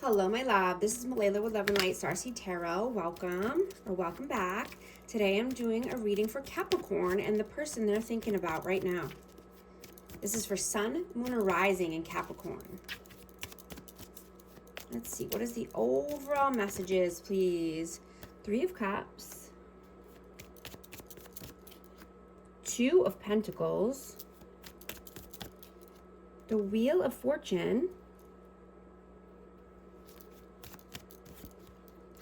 Hello, my love. This is Malayla with Love and Light Starseed Tarot. Welcome or welcome back. Today I'm doing a reading for Capricorn and the person they're thinking about right now. This is for Sun, Moon, or Rising in Capricorn. Let's see. What is the overall messages, please? 3 of Cups. 2 of Pentacles. The Wheel of Fortune.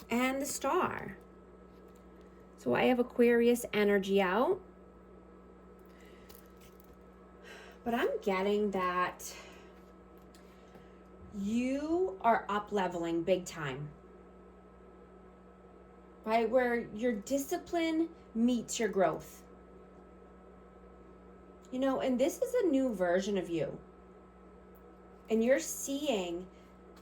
And the Star. So I have Aquarius energy out. But I'm getting that you are up leveling big time. Right? Where your discipline meets your growth. You know, and this is a new version of you. And you're seeing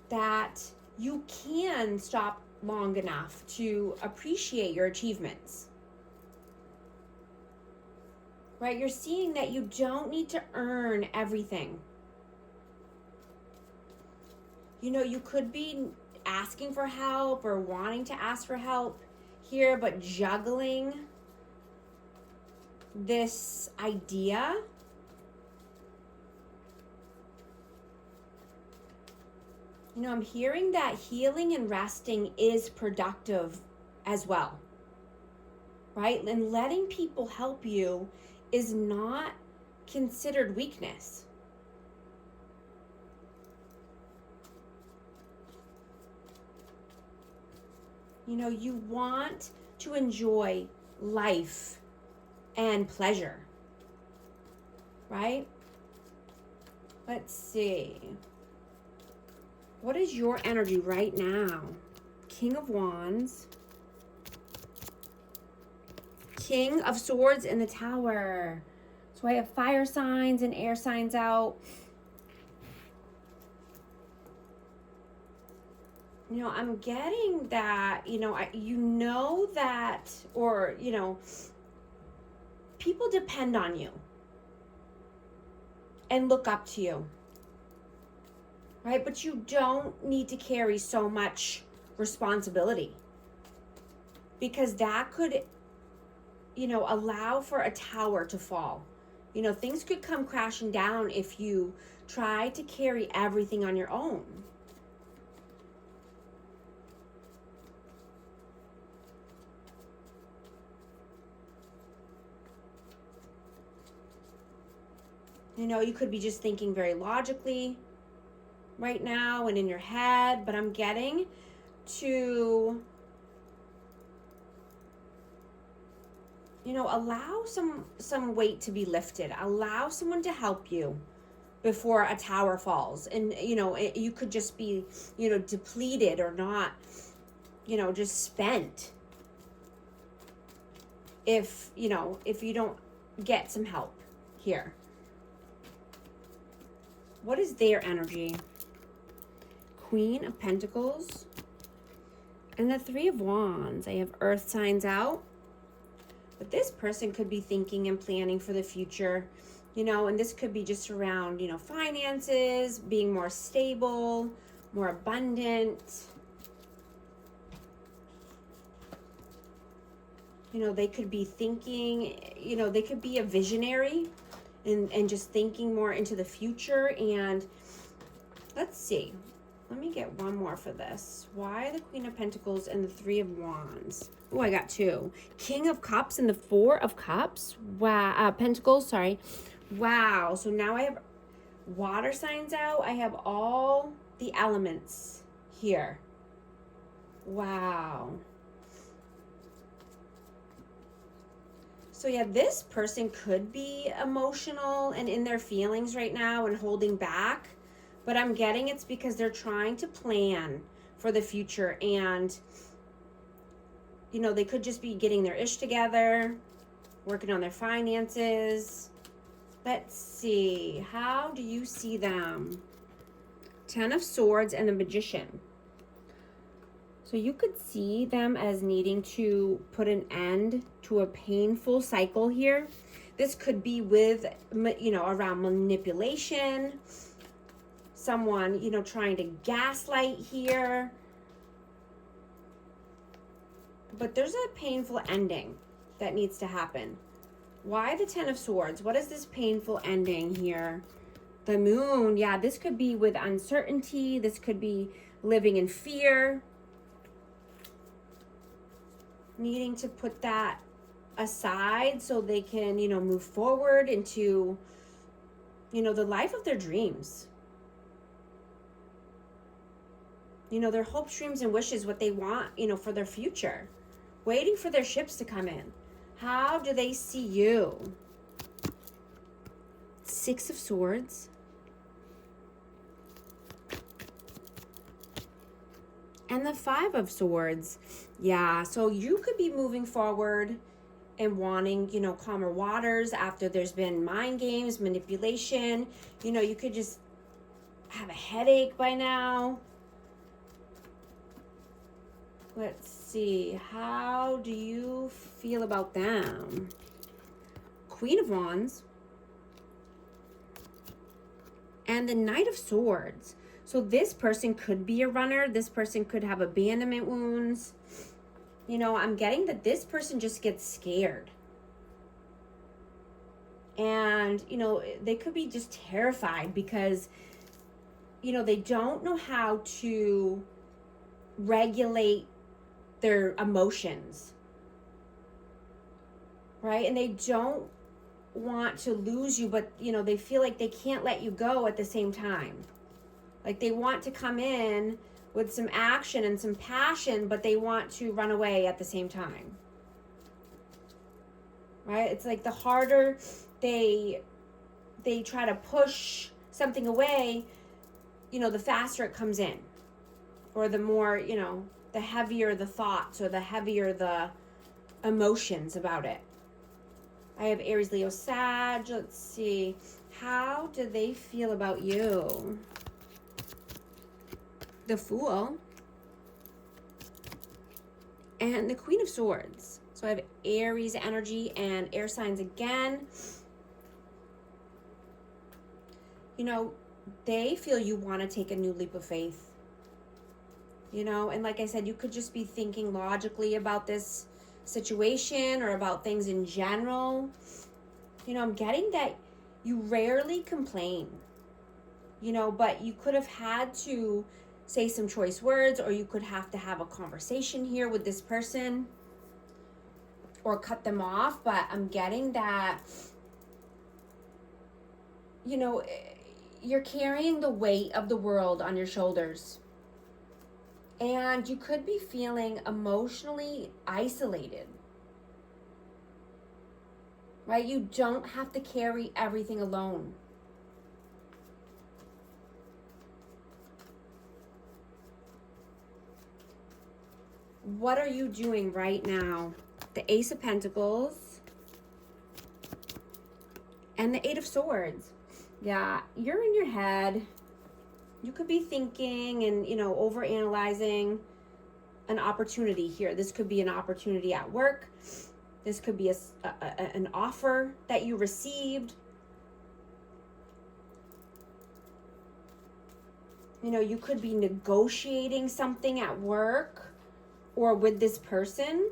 that you can stop long enough to appreciate your achievements. Right? You're seeing that you don't need to earn everything. You know, you could be asking for help or wanting to ask for help here, but juggling this idea. You know, I'm hearing that healing and resting is productive as well, right? And letting people help you is not considered weakness. You know, you want to enjoy life and pleasure, right? Let's see. What is your energy right now? King of Wands. King of Swords in the Tower. So I have fire signs and air signs out. You know, I'm getting that, you know that, or, people depend on you and look up to you. Right? But you don't need to carry so much responsibility, because that could, allow for a tower to fall. Things could come crashing down if you try to carry everything on your own. You could be just thinking very logically right now and in your head, but I'm getting to, allow some weight to be lifted. Allow someone to help you before a tower falls. And, you could just be, depleted or not, just spent if you don't get some help here. What is their energy? Queen of Pentacles and the 3 of Wands. I have earth signs out. But this person could be thinking and planning for the future, and this could be just around, finances, being more stable, more abundant. They could be thinking, they could be a visionary and just thinking more into the future. And let's see. Let me get one more for this. Why the Queen of Pentacles and the 3 of Wands? Oh, I got 2. King of Cups and the 4 of Cups. Wow. Pentacles, sorry. Wow. So now I have water signs out. I have all the elements here. Wow. So yeah, this person could be emotional and in their feelings right now and holding back. But I'm getting it's because they're trying to plan for the future. And, they could just be getting their ish together, working on their finances. Let's see. How do you see them? 10 of Swords and the Magician. So you could see them as needing to put an end to a painful cycle here. This could be with, around manipulation, someone, you know, trying to gaslight here. But there's a painful ending that needs to happen. Why the Ten of Swords? What is this painful ending here? The Moon. Yeah, this could be with uncertainty. This could be living in fear. Needing to put that aside so they can, you know, move forward into, you know, the life of their dreams. You know, their hopes, dreams, and wishes, what they want, you know, for their future. Waiting for their ships to come in. How do they see you? Six of Swords. And the Five of Swords. Yeah, so you could be moving forward and wanting, you know, calmer waters after there's been mind games, manipulation. You know, you could just have a headache by now. Let's see. How do you feel about them? Queen of Wands. And the Knight of Swords. So this person could be a runner. This person could have abandonment wounds. You know, I'm getting that this person just gets scared. And, you know, they could be just terrified because, you know, they don't know how to regulate their emotions. Right? And they don't want to lose you, but, you know, they feel like they can't let you go at the same time. Like they want to come in with some action and some passion, but they want to run away at the same time. Right? It's like the harder they try to push something away, you know, the faster it comes in. Or the more, you know, the heavier the thoughts or the heavier the emotions about it. I have Aries, Leo, Sag. Let's see. How do they feel about you? The Fool. And the Queen of Swords. So I have Aries energy and air signs again. You know, they feel you want to take a new leap of faith. You know, and like I said, you could just be thinking logically about this situation or about things in general. You know, I'm getting that you rarely complain. You know, but you could have had to say some choice words, or you could have to have a conversation here with this person or cut them off. But I'm getting that, you know, you're carrying the weight of the world on your shoulders. And you could be feeling emotionally isolated. Right? You don't have to carry everything alone. What are you doing right now? The Ace of Pentacles and the Eight of Swords. Yeah, you're in your head. You could be thinking and, you know, overanalyzing an opportunity here. This could be an opportunity at work. This could be an offer that you received. You know, you could be negotiating something at work or with this person.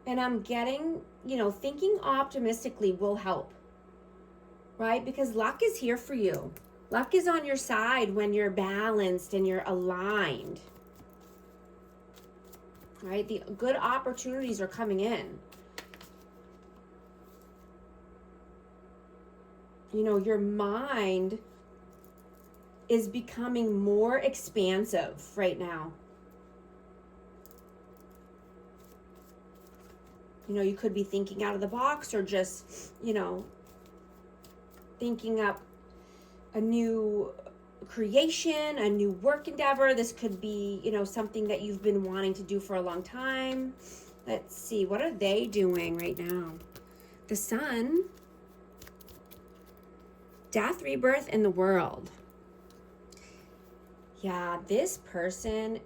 And I'm getting, you know, thinking optimistically will help. Right? Because luck is here for you. Luck is on your side when you're balanced and you're aligned. Right? The good opportunities are coming in. You know, your mind is becoming more expansive right now. You know, you could be thinking out of the box or just, you know, thinking up a new creation, a new work endeavor. This could be, you know, something that you've been wanting to do for a long time. Let's see, what are they doing right now? The Sun, death, rebirth, and the World. Yeah, this person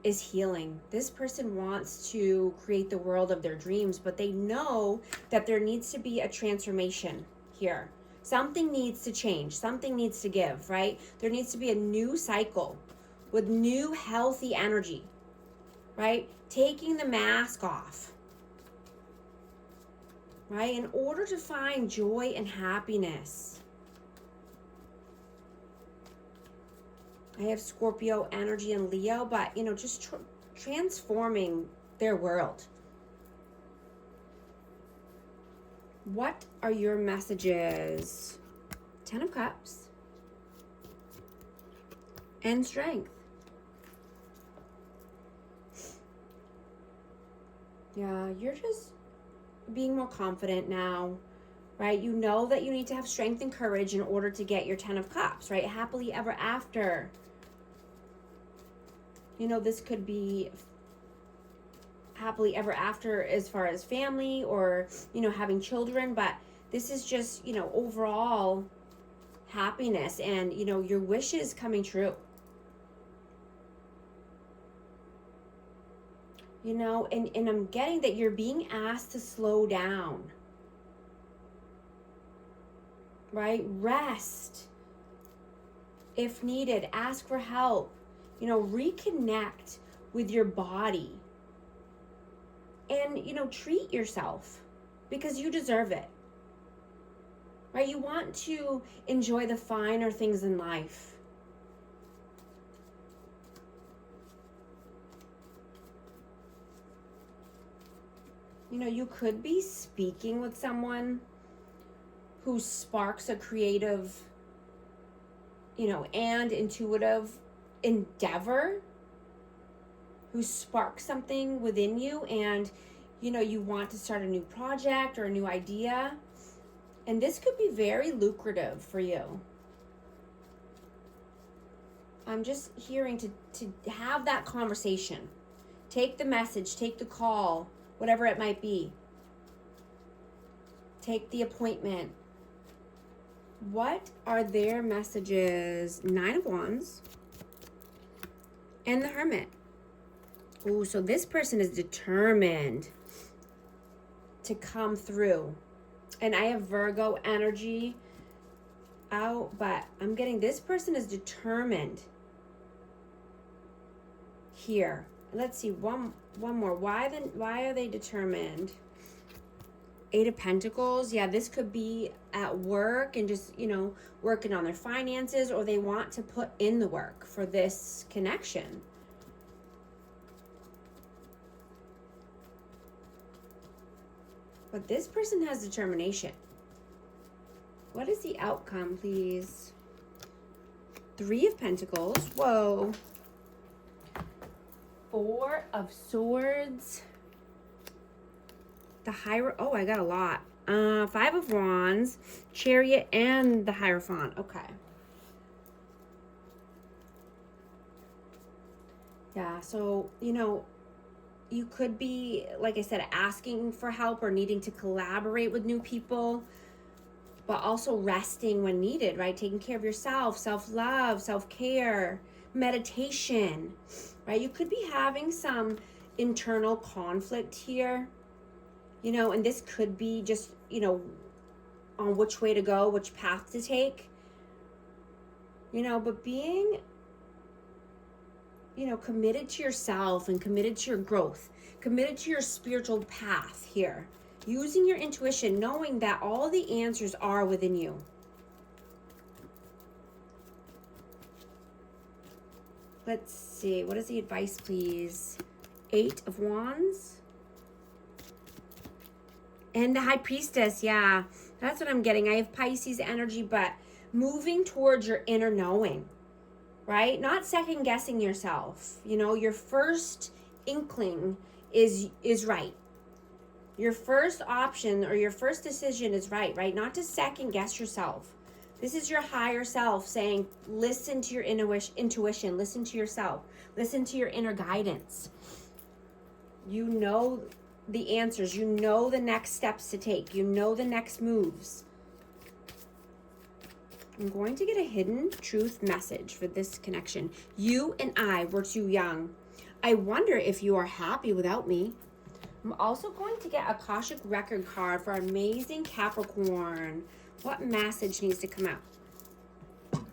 is healing. This person wants to create the world of their dreams, but they know that there needs to be a transformation here. Something needs to change. Something needs to give, right? There needs to be a new cycle with new healthy energy, right? Taking the mask off, right? In order to find joy and happiness. I have Scorpio energy and Leo, but, just transforming their world. What are your messages? 10 of Cups and Strength. Yeah, you're just being more confident now, right? You know that you need to have strength and courage in order to get your 10 of Cups, right? Happily ever after. This could be happily ever after as far as family or, having children, but this is just, overall happiness and, your wishes coming true. And I'm getting that you're being asked to slow down, right? Rest if needed, ask for help, reconnect with your body. And, treat yourself because you deserve it, right? You want to enjoy the finer things in life. You could be speaking with someone who sparks a creative, and intuitive endeavor, who sparks something within you, and you want to start a new project or a new idea, and this could be very lucrative for you. I'm just hearing to have that conversation. Take the message, take the call, whatever it might be. Take the appointment. What are their messages? 9 of Wands and the Hermit. Oh, so this person is determined to come through. And I have Virgo energy out, but I'm getting this person is determined here. Let's see, one more. Why are they determined? 8 of Pentacles. Yeah, this could be at work and just, working on their finances, or they want to put in the work for this connection. But this person has determination. What is the outcome, please? 3 of Pentacles. Whoa. 4 of Swords. The Hierophant. Oh, I got a lot. 5 of Wands, Chariot, and the Hierophant. Okay. Yeah, so, you could be, like I said, asking for help or needing to collaborate with new people, but also resting when needed, right? Taking care of yourself, self-love, self-care, meditation, right? You could be having some internal conflict here, and this could be just, on which way to go, which path to take, but being, committed to yourself and committed to your growth, committed to your spiritual path here, using your intuition, knowing that all the answers are within you. Let's see, what is the advice, please? 8 of Wands. And the High Priestess, yeah, that's what I'm getting. I have Pisces energy, but moving towards your inner knowing, right? Not second guessing yourself. Your first inkling is right. Your first option or your first decision is right? Not to second guess yourself. This is your higher self saying, listen to your intuition, listen to yourself, listen to your inner guidance. You know the answers, you know the next steps to take, you know the next moves. I'm going to get a hidden truth message for this connection. You and I were too young. I wonder if you are happy without me. I'm also going to get a Akashic record card for amazing Capricorn. What message needs to come out?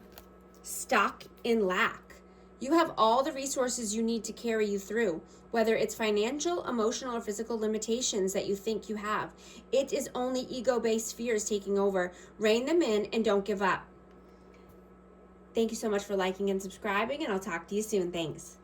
Stuck in lack. You have all the resources you need to carry you through, whether it's financial, emotional, or physical limitations that you think you have. It is only ego-based fears taking over. Rein them in and don't give up. Thank you so much for liking and subscribing, and I'll talk to you soon. Thanks.